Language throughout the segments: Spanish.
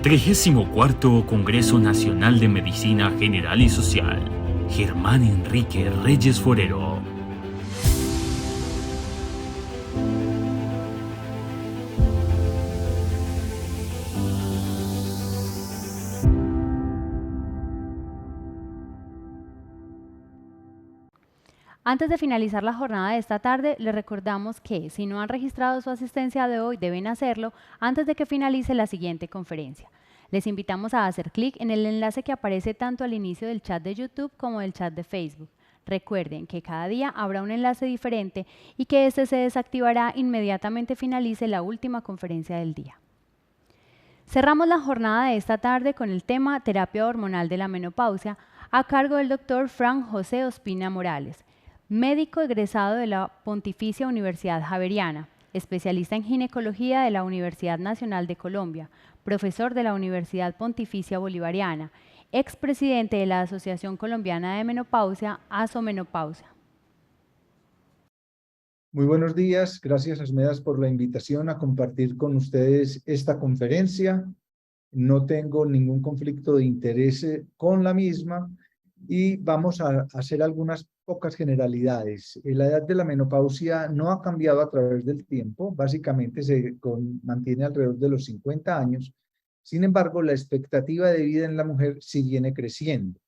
34º Congreso Nacional de Medicina General y Social. Germán Enrique Reyes Forero. Antes de finalizar la jornada de esta tarde, les recordamos que si no han registrado su asistencia de hoy, deben hacerlo antes de que finalice la siguiente conferencia. Les invitamos a hacer clic en el enlace que aparece tanto al inicio del chat de YouTube como del chat de Facebook. Recuerden que cada día habrá un enlace diferente y que este se desactivará inmediatamente finalice la última conferencia del día. Cerramos la jornada de esta tarde con el tema Terapia hormonal de la menopausia a cargo del Dr. Frank José Ospina Morales, médico egresado de la Pontificia Universidad Javeriana, especialista en ginecología de la Universidad Nacional de Colombia, profesor de la Universidad Pontificia Bolivariana, expresidente de la Asociación Colombiana de Menopausia, Asomenopausia. Muy buenos días, gracias Asmedas por la invitación a compartir con ustedes esta conferencia. No tengo ningún conflicto de interés con la misma y vamos a hacer algunas pocas generalidades. La edad de la menopausia no ha cambiado a través del tiempo, básicamente se mantiene alrededor de los 50 años. Sin embargo, la expectativa de vida en la mujer sí viene creciendo.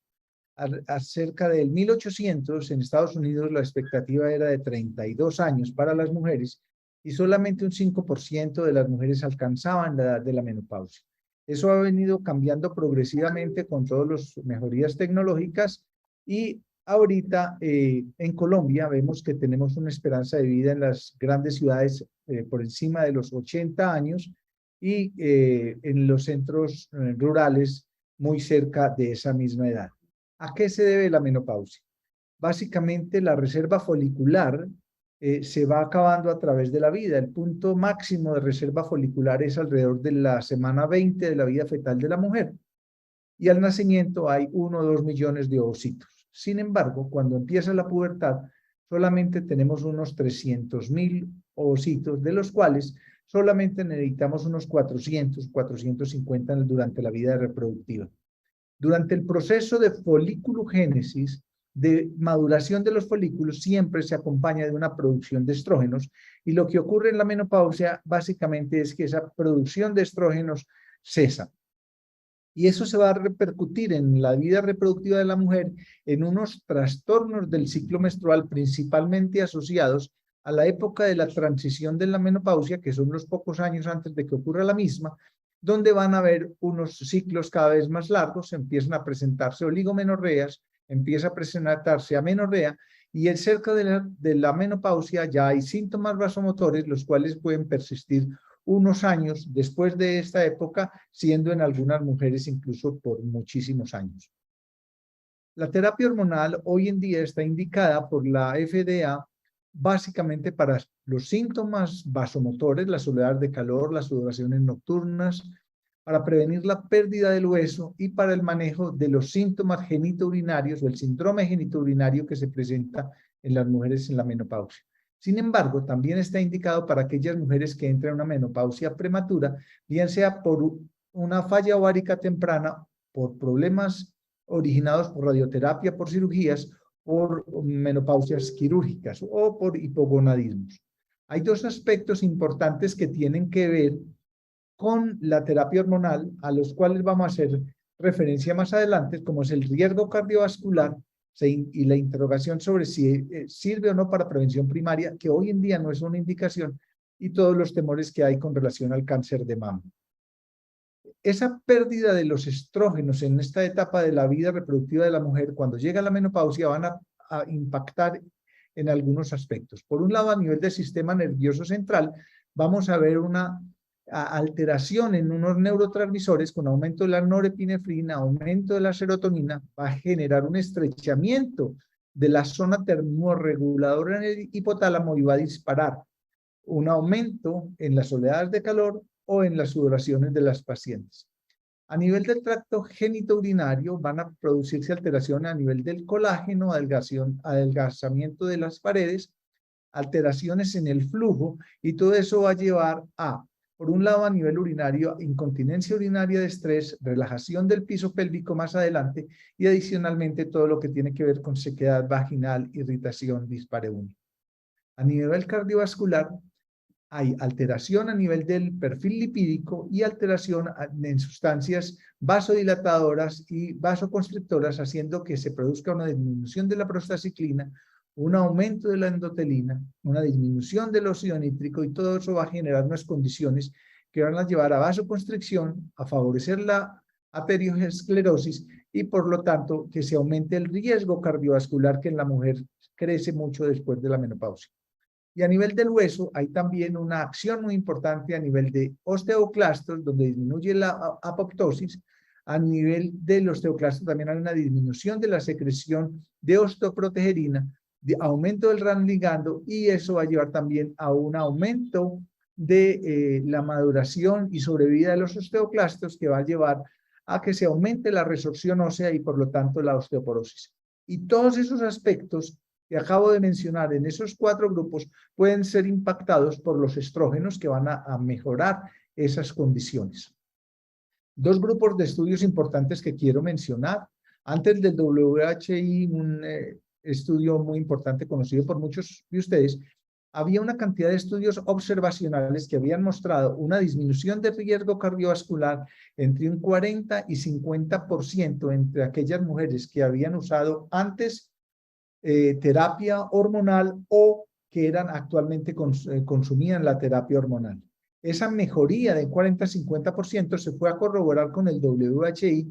Cerca del 1800 en Estados Unidos la expectativa era de 32 años para las mujeres y solamente un 5% de las mujeres alcanzaban la edad de la menopausia. Eso ha venido cambiando progresivamente con todas las mejorías tecnológicas y ahorita en Colombia vemos que tenemos una esperanza de vida en las grandes ciudades por encima de los 80 años y en los centros rurales muy cerca de esa misma edad. ¿A qué se debe la menopausia? Básicamente la reserva folicular se va acabando a través de la vida. El punto máximo de reserva folicular es alrededor de la semana 20 de la vida fetal de la mujer. Y al nacimiento hay 1 o 2 millones de ovocitos. Sin embargo, cuando empieza la pubertad, solamente tenemos unos 300.000 ovocitos, de los cuales solamente necesitamos unos 400, 450 durante la vida reproductiva. Durante el proceso de foliculogénesis, de maduración de los folículos, siempre se acompaña de una producción de estrógenos y lo que ocurre en la menopausia básicamente es que esa producción de estrógenos cesa. Y eso se va a repercutir en la vida reproductiva de la mujer en unos trastornos del ciclo menstrual principalmente asociados a la época de la transición de la menopausia, que son los pocos años antes de que ocurra la misma, donde van a haber unos ciclos cada vez más largos, empiezan a presentarse oligomenorreas, empieza a presentarse amenorrea, y cerca de la menopausia ya hay síntomas vasomotores, los cuales pueden persistir unos años después de esta época, siendo en algunas mujeres incluso por muchísimos años. La terapia hormonal hoy en día está indicada por la FDA básicamente para los síntomas vasomotores, la soledad de calor, las sudoraciones nocturnas, para prevenir la pérdida del hueso y para el manejo de los síntomas genitourinarios o el síndrome genitourinario que se presenta en las mujeres en la menopausia. Sin embargo, también está indicado para aquellas mujeres que entran en una menopausia prematura, bien sea por una falla ovárica temprana, por problemas originados por radioterapia, por cirugías, por menopausias quirúrgicas o por hipogonadismos. Hay dos aspectos importantes que tienen que ver con la terapia hormonal, a los cuales vamos a hacer referencia más adelante, como es el riesgo cardiovascular y la interrogación sobre si sirve o no para prevención primaria, que hoy en día no es una indicación, y todos los temores que hay con relación al cáncer de mama. Esa pérdida de los estrógenos en esta etapa de la vida reproductiva de la mujer, cuando llega la menopausia, van a impactar en algunos aspectos. Por un lado, a nivel del sistema nervioso central, vamos a ver una alteración en unos neurotransmisores con aumento de la norepinefrina, aumento de la serotonina, va a generar un estrechamiento de la zona termorreguladora en el hipotálamo y va a disparar un aumento en las oleadas de calor o en las sudoraciones de las pacientes. A nivel del tracto genitourinario van a producirse alteraciones a nivel del colágeno, adelgazamiento de las paredes, alteraciones en el flujo, y todo eso va a llevar a Por un lado, a nivel urinario, incontinencia urinaria de estrés, relajación del piso pélvico más adelante y adicionalmente todo lo que tiene que ver con sequedad vaginal, irritación, dispareunia. A nivel cardiovascular, hay alteración a nivel del perfil lipídico y alteración en sustancias vasodilatadoras y vasoconstrictoras, haciendo que se produzca una disminución de la prostaciclina, un aumento de la endotelina, una disminución del óxido nítrico, y todo eso va a generar unas condiciones que van a llevar a vasoconstricción, a favorecer la arteriosclerosis y por lo tanto que se aumente el riesgo cardiovascular que en la mujer crece mucho después de la menopausia. Y a nivel del hueso hay también una acción muy importante a nivel de osteoclastos, donde disminuye la apoptosis. A nivel del osteoclasto también hay una disminución de la secreción de osteoprotegerina, de aumento del ranligando, y eso va a llevar también a un aumento de la maduración y sobrevida de los osteoclastos, que va a llevar a que se aumente la resorción ósea y por lo tanto la osteoporosis. Y todos esos aspectos que acabo de mencionar en esos 4 grupos pueden ser impactados por los estrógenos, que van a mejorar esas condiciones. 2 grupos de estudios importantes que quiero mencionar. Antes del WHI, un estudio muy importante conocido por muchos de ustedes, había una cantidad de estudios observacionales que habían mostrado una disminución de riesgo cardiovascular entre un 40 y 50% entre aquellas mujeres que habían usado antes terapia hormonal o que eran actualmente consumían la terapia hormonal. Esa mejoría de 40-50% se fue a corroborar con el WHI,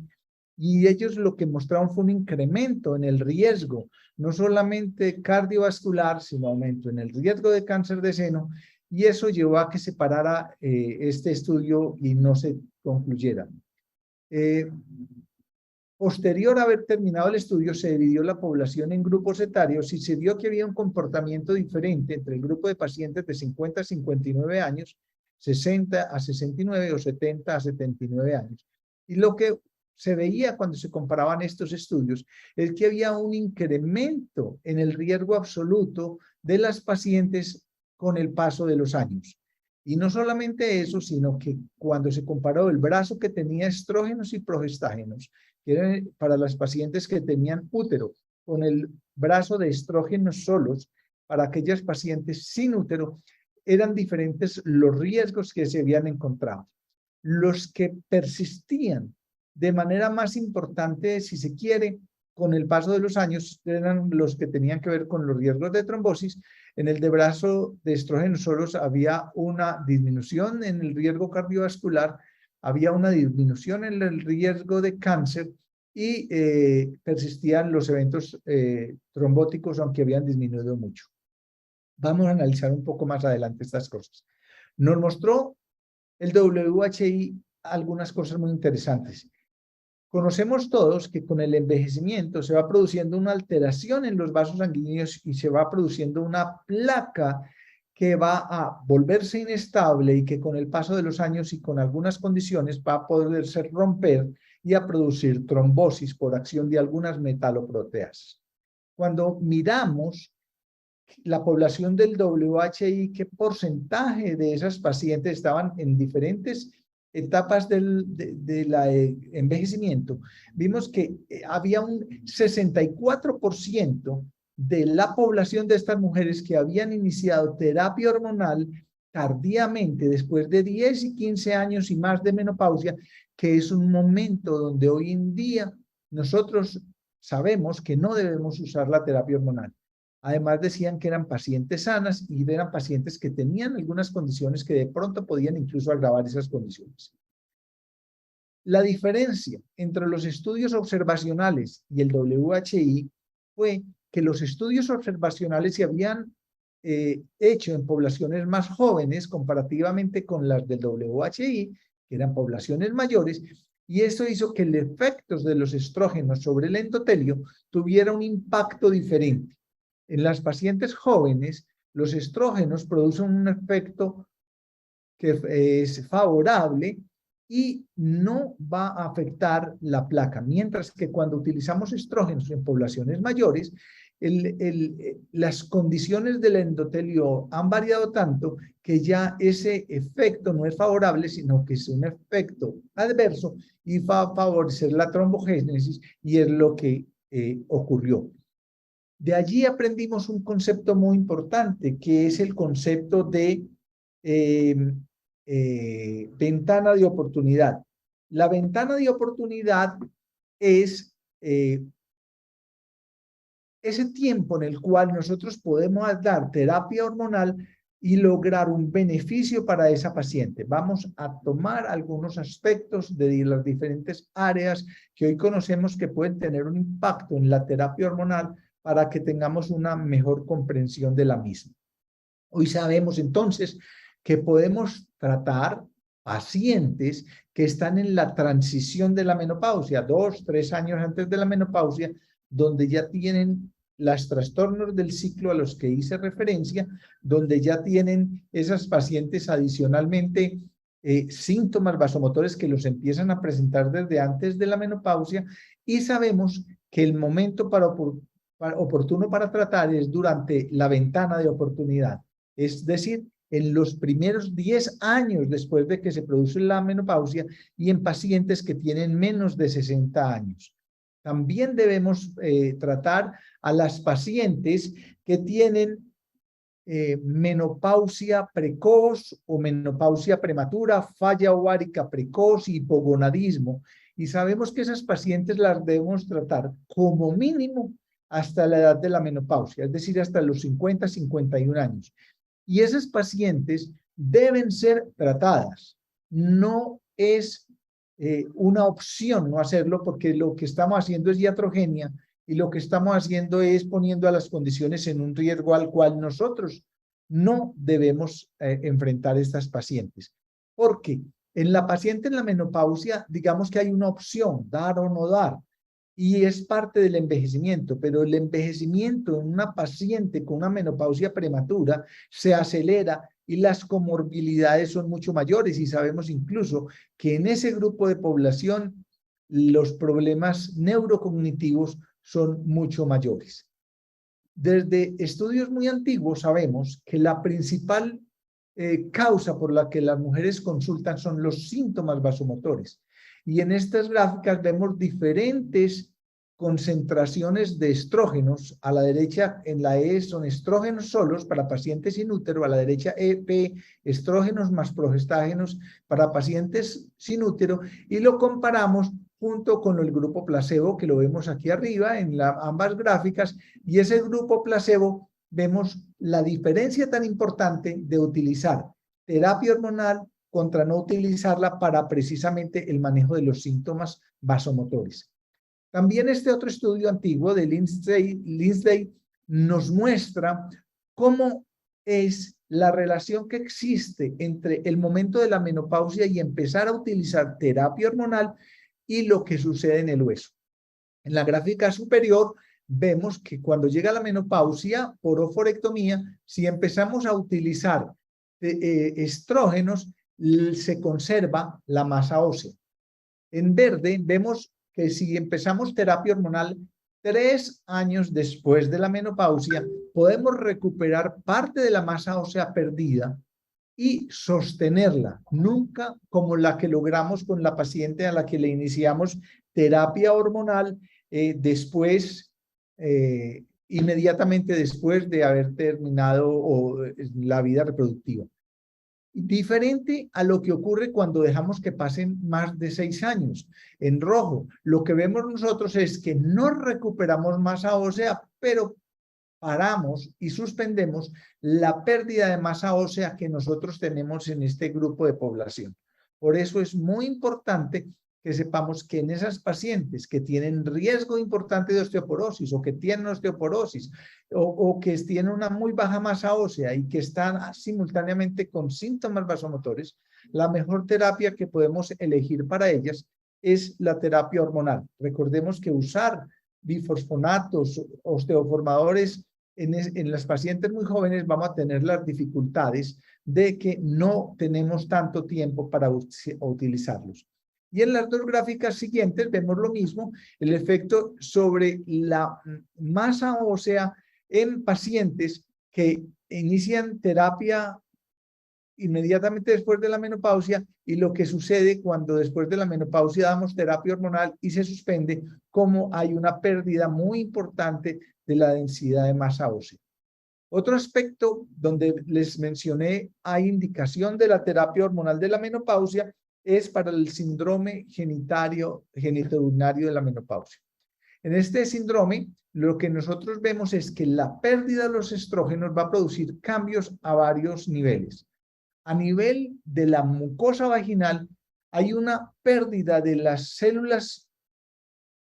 y ellos lo que mostraron fue un incremento en el riesgo, no solamente cardiovascular, sino aumento en el riesgo de cáncer de seno, y eso llevó a que se parara este estudio y no se concluyera. Posterior a haber terminado el estudio, se dividió la población en grupos etarios y se vio que había un comportamiento diferente entre el grupo de pacientes de 50 a 59 años, 60 a 69 o 70 a 79 años. Y lo que se veía cuando se comparaban estos estudios es que había un incremento en el riesgo absoluto de las pacientes con el paso de los años. Y no solamente eso, sino que cuando se comparó el brazo que tenía estrógenos y progestágenos, que eran para las pacientes que tenían útero, con el brazo de estrógenos solos, para aquellas pacientes sin útero, eran diferentes los riesgos que se habían encontrado. Los que persistían de manera más importante, si se quiere, con el paso de los años, eran los que tenían que ver con los riesgos de trombosis. En el de brazo de estrógenos solos había una disminución en el riesgo cardiovascular, había una disminución en el riesgo de cáncer y persistían los eventos trombóticos, aunque habían disminuido mucho. Vamos a analizar un poco más adelante estas cosas. Nos mostró el WHI algunas cosas muy interesantes. Conocemos todos que con el envejecimiento se va produciendo una alteración en los vasos sanguíneos y se va produciendo una placa que va a volverse inestable y que con el paso de los años y con algunas condiciones va a poderse romper y a producir trombosis por acción de algunas metaloproteasas. Cuando miramos la población del WHI, qué porcentaje de esas pacientes estaban en diferentes etapas del envejecimiento, vimos que había un 64% de la población de estas mujeres que habían iniciado terapia hormonal tardíamente, después de 10 y 15 años y más de menopausia, que es un momento donde hoy en día nosotros sabemos que no debemos usar la terapia hormonal. Además decían que eran pacientes sanas y eran pacientes que tenían algunas condiciones que de pronto podían incluso agravar esas condiciones. La diferencia entre los estudios observacionales y el WHI fue que los estudios observacionales se habían hecho en poblaciones más jóvenes comparativamente con las del WHI, que eran poblaciones mayores, y eso hizo que los efectos de los estrógenos sobre el endotelio tuviera un impacto diferente. En las pacientes jóvenes, los estrógenos producen un efecto que es favorable y no va a afectar la placa, mientras que cuando utilizamos estrógenos en poblaciones mayores, las condiciones del endotelio han variado tanto que ya ese efecto no es favorable, sino que es un efecto adverso y va a favorecer la trombogénesis, y es lo que ocurrió. De allí aprendimos un concepto muy importante, que es el concepto de ventana de oportunidad. La ventana de oportunidad es ese tiempo en el cual nosotros podemos dar terapia hormonal y lograr un beneficio para esa paciente. Vamos a tomar algunos aspectos de las diferentes áreas que hoy conocemos que pueden tener un impacto en la terapia hormonal para que tengamos una mejor comprensión de la misma. Hoy sabemos entonces que podemos tratar pacientes que están en la transición de la menopausia, 2, 3 años antes de la menopausia, donde ya tienen los trastornos del ciclo a los que hice referencia, donde ya tienen esas pacientes adicionalmente síntomas vasomotores que los empiezan a presentar desde antes de la menopausia, y sabemos que el momento oportuno para tratar es durante la ventana de oportunidad, es decir, en los primeros 10 años después de que se produce la menopausia y en pacientes que tienen menos de 60 años. También debemos tratar a las pacientes que tienen menopausia precoz o menopausia prematura, falla ovárica precoz y hipogonadismo. Y sabemos que esas pacientes las debemos tratar como mínimo hasta la edad de la menopausia, es decir, hasta los 50, 51 años. Y esas pacientes deben ser tratadas. No es una opción no hacerlo, porque lo que estamos haciendo es iatrogenia y lo que estamos haciendo es poniendo a las condiciones en un riesgo al cual nosotros no debemos enfrentar a estas pacientes. Porque en la paciente en la menopausia, digamos que hay una opción, dar o no dar, y es parte del envejecimiento, pero el envejecimiento en una paciente con una menopausia prematura se acelera y las comorbilidades son mucho mayores, y sabemos incluso que en ese grupo de población los problemas neurocognitivos son mucho mayores. Desde estudios muy antiguos sabemos que la principal causa por la que las mujeres consultan son los síntomas vasomotores. Y en estas gráficas vemos diferentes concentraciones de estrógenos. A la derecha, en la E, son estrógenos solos para pacientes sin útero. A la derecha, EP, estrógenos más progestágenos para pacientes sin útero. Y lo comparamos junto con el grupo placebo, que lo vemos aquí arriba en ambas gráficas. Y ese grupo placebo, vemos la diferencia tan importante de utilizar terapia hormonal contra no utilizarla para precisamente el manejo de los síntomas vasomotores. También este otro estudio antiguo de Lindsay nos muestra cómo es la relación que existe entre el momento de la menopausia y empezar a utilizar terapia hormonal y lo que sucede en el hueso. En la gráfica superior vemos que cuando llega la menopausia por oforectomía, si empezamos a utilizar estrógenos, se conserva la masa ósea. En verde vemos que si empezamos terapia hormonal 3 años después de la menopausia, podemos recuperar parte de la masa ósea perdida y sostenerla, nunca como la que logramos con la paciente a la que le iniciamos terapia hormonal inmediatamente después de haber terminado la vida reproductiva. Diferente a lo que ocurre cuando dejamos que pasen más de 6 años. En rojo, lo que vemos nosotros es que no recuperamos masa ósea, pero paramos y suspendemos la pérdida de masa ósea que nosotros tenemos en este grupo de población. Por eso es muy importante que sepamos que en esas pacientes que tienen riesgo importante de osteoporosis o que tienen osteoporosis o que tienen una muy baja masa ósea y que están simultáneamente con síntomas vasomotores, la mejor terapia que podemos elegir para ellas es la terapia hormonal. Recordemos que usar bifosfonatos, osteoformadores en las pacientes muy jóvenes vamos a tener las dificultades de que no tenemos tanto tiempo para utilizarlos. Y en las dos gráficas siguientes vemos lo mismo, el efecto sobre la masa ósea en pacientes que inician terapia inmediatamente después de la menopausia y lo que sucede cuando después de la menopausia damos terapia hormonal y se suspende, como hay una pérdida muy importante de la densidad de masa ósea. Otro aspecto donde les mencioné hay indicación de la terapia hormonal de la menopausia es para el síndrome genitourinario de la menopausia. En este síndrome, lo que nosotros vemos es que la pérdida de los estrógenos va a producir cambios a varios niveles. A nivel de la mucosa vaginal, hay una pérdida de las células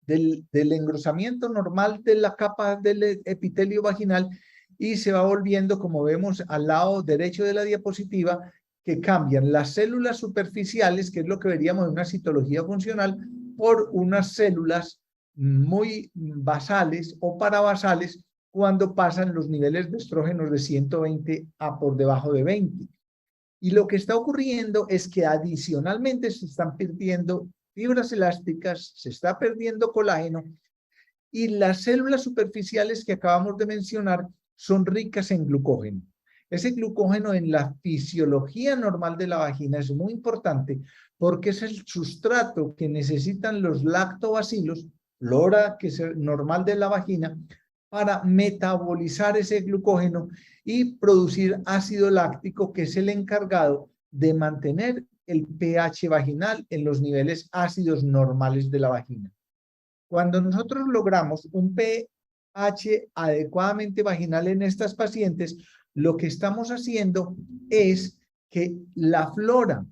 del engrosamiento normal de la capa del epitelio vaginal y se va volviendo, como vemos al lado derecho de la diapositiva, que cambian las células superficiales, que es lo que veríamos en una citología funcional, por unas células muy basales o parabasales cuando pasan los niveles de estrógenos de 120 a por debajo de 20. Y lo que está ocurriendo es que adicionalmente se están perdiendo fibras elásticas, se está perdiendo colágeno y las células superficiales que acabamos de mencionar son ricas en glucógeno. Ese glucógeno en la fisiología normal de la vagina es muy importante porque es el sustrato que necesitan los lactobacilos, flora que es normal de la vagina, para metabolizar ese glucógeno y producir ácido láctico, que es el encargado de mantener el pH vaginal en los niveles ácidos normales de la vagina. Cuando nosotros logramos un pH adecuadamente vaginal en estas pacientes, lo que estamos haciendo es que la flora,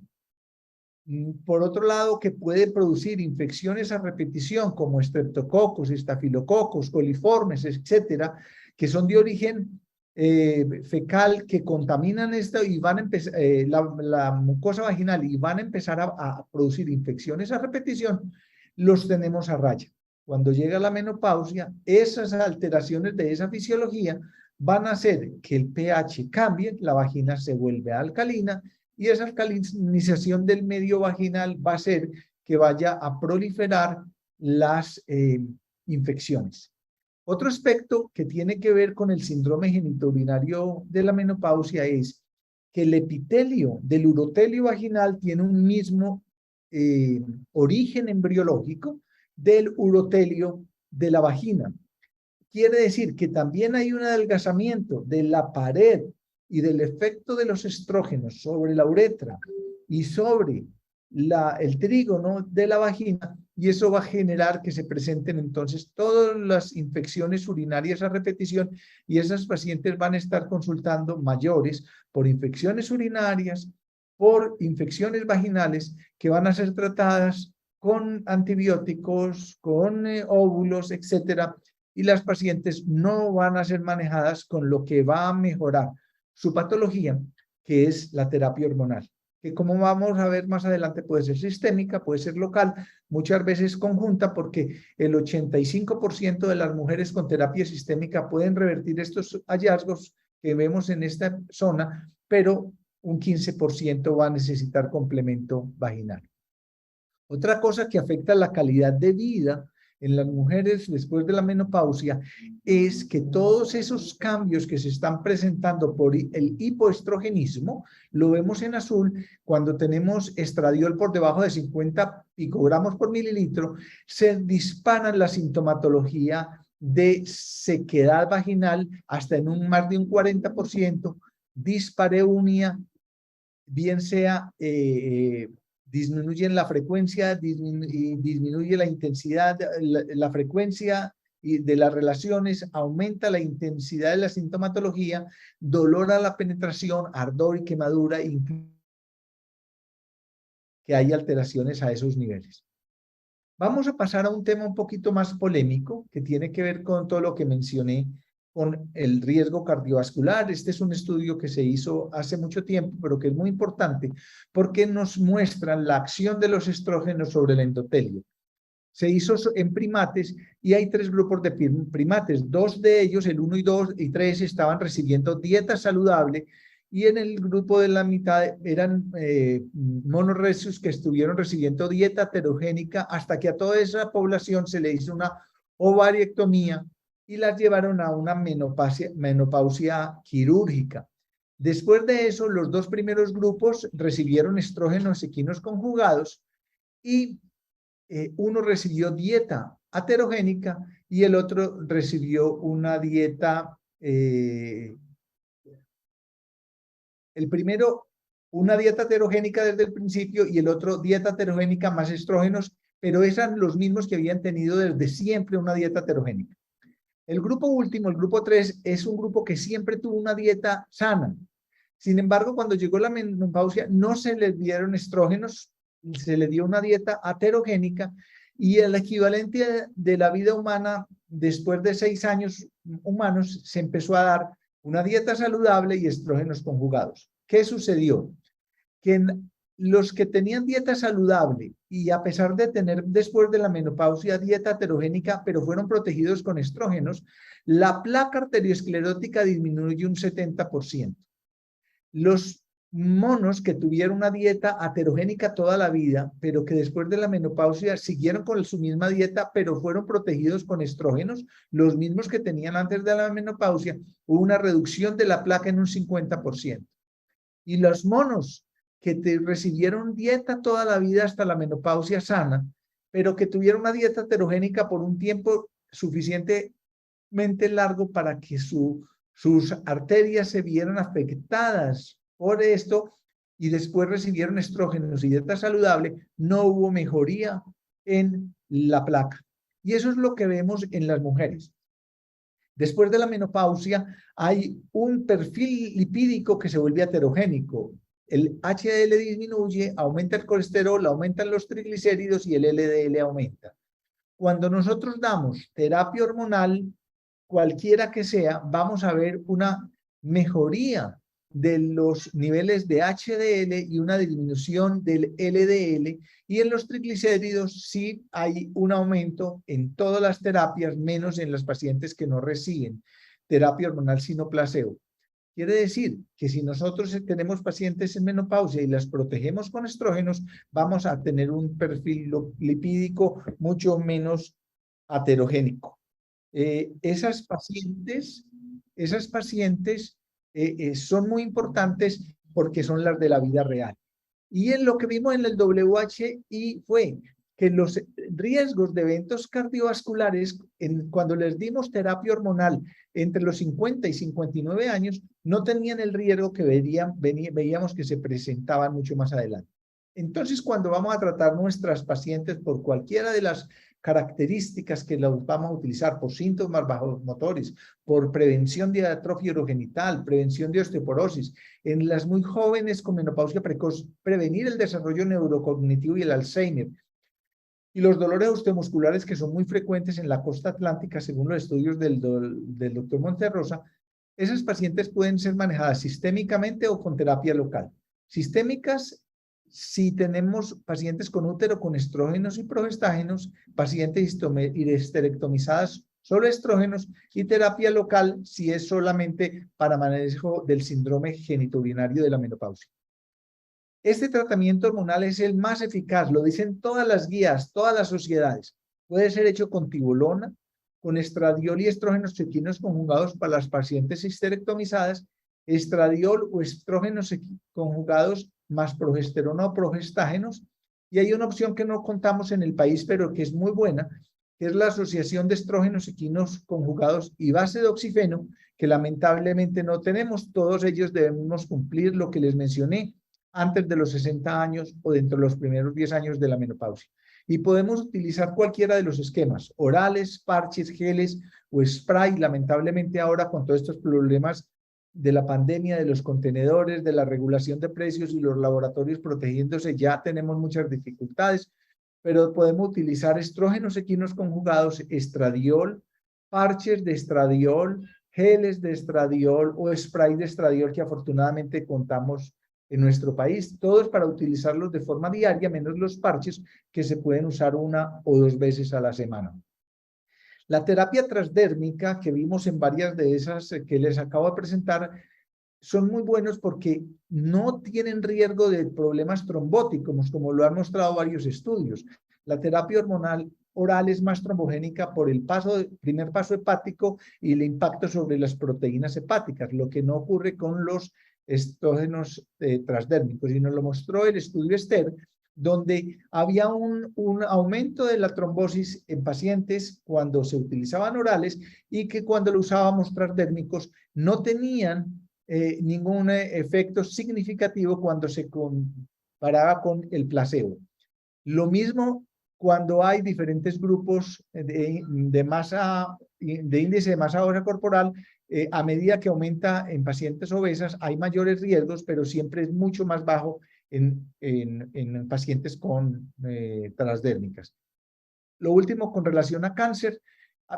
por otro lado, que puede producir infecciones a repetición como estreptococos, estafilococos, coliformes, etcétera, que son de origen fecal, que contaminan esto y van a empezar la mucosa vaginal y van a empezar a producir infecciones a repetición, los tenemos a raya. Cuando llega la menopausia, esas alteraciones de esa fisiología van a hacer que el pH cambie, la vagina se vuelve alcalina y esa alcalinización del medio vaginal va a hacer que vaya a proliferar las infecciones. Otro aspecto que tiene que ver con el síndrome genitourinario de la menopausia es que el epitelio del urotelio vaginal tiene un mismo origen embriológico del urotelio de la vagina. Quiere decir que también hay un adelgazamiento de la pared y del efecto de los estrógenos sobre la uretra y sobre el trígono de la vagina, y eso va a generar que se presenten entonces todas las infecciones urinarias a repetición y esas pacientes van a estar consultando mayores por infecciones urinarias, por infecciones vaginales que van a ser tratadas con antibióticos, con óvulos, etcétera, y las pacientes no van a ser manejadas con lo que va a mejorar su patología, que es la terapia hormonal, que como vamos a ver más adelante puede ser sistémica, puede ser local, muchas veces conjunta, porque el 85% de las mujeres con terapia sistémica pueden revertir estos hallazgos que vemos en esta zona, pero un 15% va a necesitar complemento vaginal. Otra cosa que afecta la calidad de vida en las mujeres después de la menopausia es que todos esos cambios que se están presentando por el hipoestrogenismo, lo vemos en azul, cuando tenemos estradiol por debajo de 50 picogramos por mililitro, se disparan la sintomatología de sequedad vaginal hasta en más de un 40%, dispareunia, bien sea disminuyen la frecuencia, disminuye la intensidad, la frecuencia de las relaciones, aumenta la intensidad de la sintomatología, dolor a la penetración, ardor y quemadura, incluso que hay alteraciones a esos niveles. Vamos a pasar a un tema un poquito más polémico que tiene que ver con todo lo que mencioné con el riesgo cardiovascular. Este es un estudio que se hizo hace mucho tiempo, pero que es muy importante porque nos muestra la acción de los estrógenos sobre el endotelio. Se hizo en primates y hay 3 grupos de primates. 2 de ellos, el 1 y 2 y 3, estaban recibiendo dieta saludable y en el grupo de la mitad eran monos recios que estuvieron recibiendo dieta heterogénica hasta que a toda esa población se le hizo una ovariectomía y las llevaron a una menopausia quirúrgica. Después de eso, los dos primeros grupos recibieron estrógenos equinos conjugados y uno recibió dieta heterogénica y el otro recibió una dieta, el primero una dieta heterogénica desde el principio y el otro dieta heterogénica más estrógenos, pero eran los mismos que habían tenido desde siempre una dieta heterogénica. El grupo último, el grupo 3, es un grupo que siempre tuvo una dieta sana. Sin embargo, cuando llegó la menopausia, no se les dieron estrógenos, se le dio una dieta heterogénica y el equivalente de la vida humana, después de 6 años humanos, se empezó a dar una dieta saludable y estrógenos conjugados. ¿Qué sucedió? Que los que tenían dieta saludable y a pesar de tener después de la menopausia dieta heterogénica, pero fueron protegidos con estrógenos, la placa arteriosclerótica disminuyó un 70%. Los monos que tuvieron una dieta heterogénica toda la vida, pero que después de la menopausia siguieron con su misma dieta, pero fueron protegidos con estrógenos, los mismos que tenían antes de la menopausia, hubo una reducción de la placa en un 50%. Y los monos que recibieron dieta toda la vida hasta la menopausia sana, pero que tuvieron una dieta heterogénica por un tiempo suficientemente largo para que sus arterias se vieran afectadas por esto y después recibieron estrógenos y dieta saludable, no hubo mejoría en la placa. Y eso es lo que vemos en las mujeres. Después de la menopausia hay un perfil lipídico que se vuelve heterogénico. El HDL disminuye, aumenta el colesterol, aumentan los triglicéridos y el LDL aumenta. Cuando nosotros damos terapia hormonal, cualquiera que sea, vamos a ver una mejoría de los niveles de HDL y una disminución del LDL, y en los triglicéridos sí hay un aumento en todas las terapias, menos en las pacientes que no reciben terapia hormonal sino placebo. Quiere decir que si nosotros tenemos pacientes en menopausia y las protegemos con estrógenos, vamos a tener un perfil lipídico mucho menos heterogénico. Esas pacientes son muy importantes porque son las de la vida real. Y en lo que vimos en el WHI fue que los riesgos de eventos cardiovasculares, cuando les dimos terapia hormonal entre los 50 y 59 años, no tenían el riesgo que veíamos que se presentaban mucho más adelante. Entonces, cuando vamos a tratar nuestras pacientes por cualquiera de las características que las vamos a utilizar, por síntomas vasomotores, por prevención de atrofia urogenital, prevención de osteoporosis, en las muy jóvenes con menopausia precoz, prevenir el desarrollo neurocognitivo y el Alzheimer, y los dolores osteomusculares que son muy frecuentes en la costa atlántica, según los estudios del doctor Monterrosa, esas pacientes pueden ser manejadas sistémicamente o con terapia local. Sistémicas, si tenemos pacientes con útero con estrógenos y progestágenos, pacientes histerectomizadas, solo estrógenos, y terapia local si es solamente para manejo del síndrome genitourinario de la menopausia. Este tratamiento hormonal es el más eficaz, lo dicen todas las guías, todas las sociedades. Puede ser hecho con tibolona, con estradiol y estrógenos equinos conjugados para las pacientes histerectomizadas, estradiol o estrógenos conjugados más progesterona o progestágenos. Y hay una opción que no contamos en el país, pero que es muy buena, que es la asociación de estrógenos equinos conjugados y base de oxígeno, que lamentablemente no tenemos. Todos ellos debemos cumplir lo que les mencioné antes de los 60 años o dentro de los primeros 10 años de la menopausia. Y podemos utilizar cualquiera de los esquemas, orales, parches, geles o spray. Lamentablemente ahora con todos estos problemas de la pandemia, de los contenedores, de la regulación de precios y los laboratorios protegiéndose, ya tenemos muchas dificultades, pero podemos utilizar estrógenos equinos conjugados, estradiol, parches de estradiol, geles de estradiol o spray de estradiol que afortunadamente contamos en nuestro país. Todo es para utilizarlos de forma diaria, menos los parches que se pueden usar 1 o 2 veces a la semana. La terapia transdérmica que vimos en varias de esas que les acabo de presentar son muy buenos porque no tienen riesgo de problemas trombóticos, como lo han mostrado varios estudios. La terapia hormonal oral es más trombogénica por el primer paso hepático y el impacto sobre las proteínas hepáticas, lo que no ocurre con los estrógenos transdérmicos. Y nos lo mostró el estudio Esther, donde había un aumento de la trombosis en pacientes cuando se utilizaban orales y que cuando lo usábamos transdérmicos no tenían ningún efecto significativo cuando se comparaba con el placebo. Lo mismo cuando hay diferentes grupos de índice de masa ósea corporal, a medida que aumenta en pacientes obesas, hay mayores riesgos, pero siempre es mucho más bajo en pacientes con transdérmicas. Lo último, con relación a cáncer,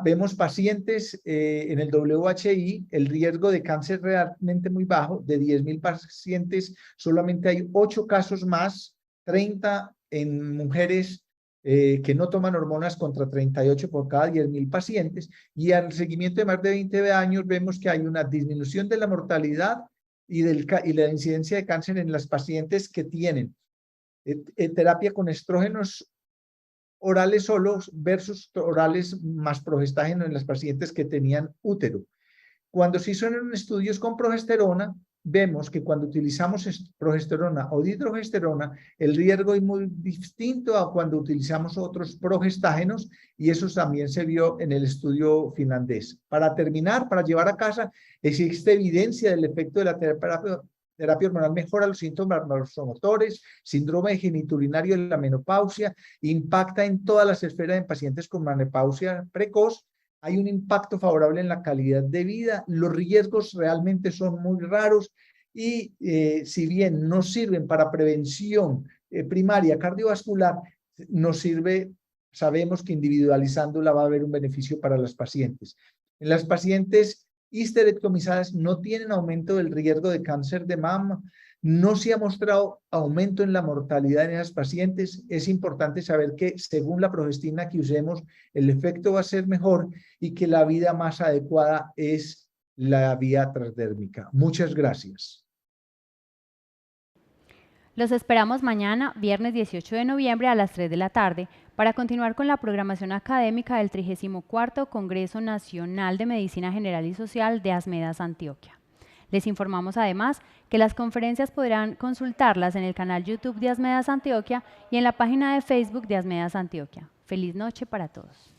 vemos pacientes en el WHI, el riesgo de cáncer realmente muy bajo, de 10.000 pacientes, solamente hay 8 casos más, 30 en mujeres que no toman hormonas contra 38 por cada 10.000 pacientes, y al seguimiento de más de 20 años vemos que hay una disminución de la mortalidad y la incidencia de cáncer en las pacientes que tienen terapia con estrógenos orales solos versus orales más progestágeno en las pacientes que tenían útero. Cuando se hicieron estudios con progesterona, vemos que cuando utilizamos progesterona o dihidrogesterona, el riesgo es muy distinto a cuando utilizamos otros progestágenos, y eso también se vio en el estudio finlandés. Para terminar, para llevar a casa, existe evidencia del efecto de la terapia hormonal mejora los síntomas vasomotores, síndrome genitourinario de la menopausia, impacta en todas las esferas en pacientes con menopausia precoz. Hay un impacto favorable en la calidad de vida, los riesgos realmente son muy raros y si bien no sirven para prevención primaria cardiovascular, nos sirve, sabemos que individualizándola va a haber un beneficio para las pacientes. En las pacientes histerectomizadas no tienen aumento del riesgo de cáncer de mama, no se ha mostrado aumento en la mortalidad en esas pacientes. Es importante saber que según la progestina que usemos, el efecto va a ser mejor y que la vida más adecuada es la vía transdérmica. Muchas gracias. Los esperamos mañana, viernes 18 de noviembre a las 3 de la tarde, para continuar con la programación académica del 34º Congreso Nacional de Medicina General y Social de Asmedas Antioquia. Les informamos además que las conferencias podrán consultarlas en el canal YouTube de Asmedas Antioquia y en la página de Facebook de Asmedas Antioquia. Feliz noche para todos.